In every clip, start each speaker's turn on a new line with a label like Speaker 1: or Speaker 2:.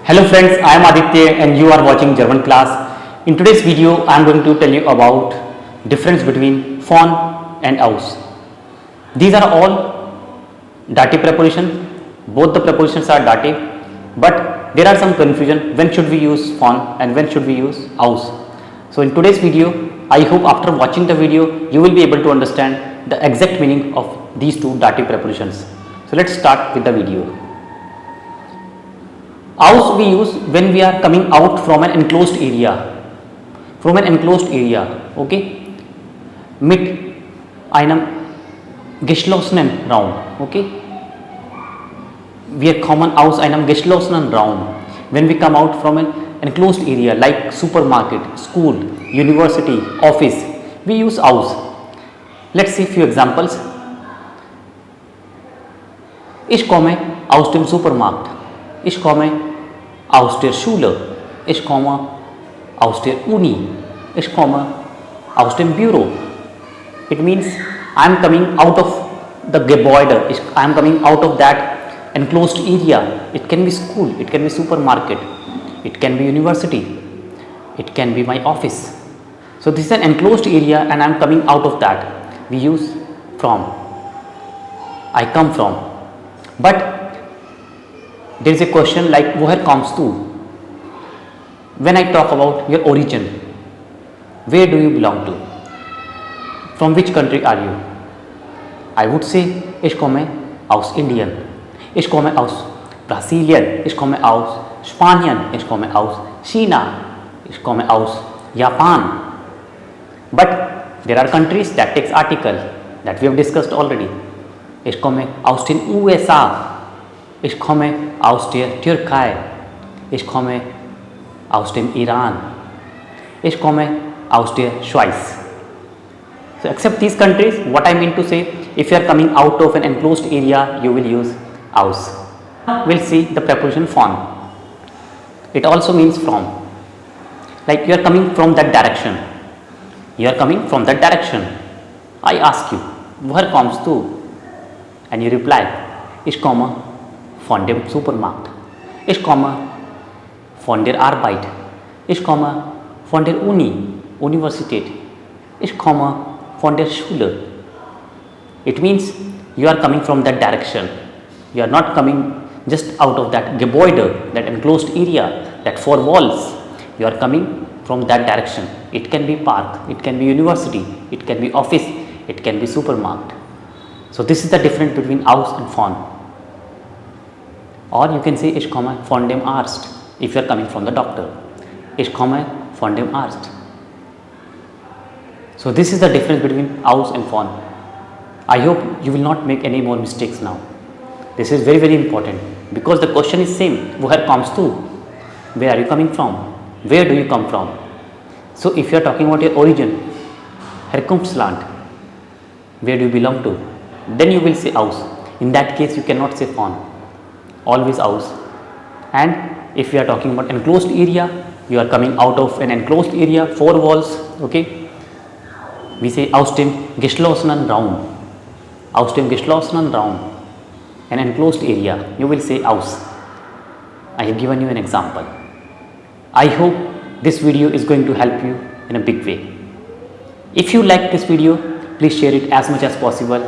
Speaker 1: Hello friends, I am Aditya and you are watching Germanclass. In today's video, I am going to tell you about difference between von and aus. These are all dative prepositions. Both the prepositions are dative, but there are some confusion when should we use von and when should we use aus. So in today's video, I hope after watching the video, you will be able to understand the exact meaning of these two dative prepositions. So let's start with the video. Aus we use when we are coming out from an enclosed area. Okay. Mit einem geschlossenen Raum. Okay. Wir kommen aus einem geschlossenen Raum. When we come out from an enclosed area like supermarket, school, university, office, we use aus. Let's see few examples. Ich komme aus dem Supermarkt. Ich komme aus der Schule. Ich komme aus der Uni. Ich komme aus dem Büro. It means I am coming out of the Gebäude. I am coming out of that enclosed area. It can be school, it can be supermarket, it can be university, it can be my office. So this is an enclosed area and I am coming out of that. We use from. I come from. But there is a question like woher kommst du? When I talk about your origin, where do you belong to? From which country are you? I would say ich komme aus Indien. Ich komme aus Brasilien. Ich komme aus Spanien. Ich komme aus China. Ich komme aus Japan. But there are countries that takes article that we have discussed already. Ich komme aus den USA. Ich komme aus der Türkei. Ich komme aus dem Iran. Ich komme aus der Schweiz. So except these countries, what I mean to say, if you are coming out of an enclosed area, you will use aus. We'll see the preposition von. It also means from. Like you are coming from that direction. You are coming from that direction. I ask you, woher kommst du? And you reply, ich komme von dem Supermarkt. Ich komme von der Arbeit. Ich komme von der Universität. Ich komme von der Schule. It means you are coming from that direction. You are not coming just out of that Gebäude, that enclosed area, that four walls. You are coming from that direction. It can be park, it can be university, it can be office, it can be supermarket. So this is the difference between aus and von. Or you can say ich komme von dem Arzt if you are coming from the doctor. Ich komme von dem Arzt. So this is the difference between aus and von. I hope you will not make any more mistakes now. This is very important because the question is same. Woher kommst du? Where are you coming from? Where do you come from? So if you are talking about your origin, Herkunftsland, where do you belong to? Then you will say aus. In that case you cannot say von. Always aus. And if we are talking about enclosed area, you are coming out of an enclosed area, four walls, okay, we say aus dem geschlossenen Raum. Aus dem geschlossenen Raum, an enclosed area, you will say aus. I have given you an example. I hope this video is going to help you in a big way. If you like this video, please share it as much as possible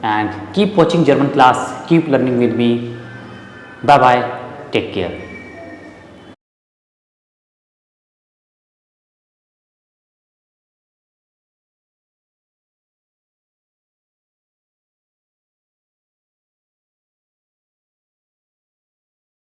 Speaker 1: and keep watching German class, keep learning with me. Bye bye, take care.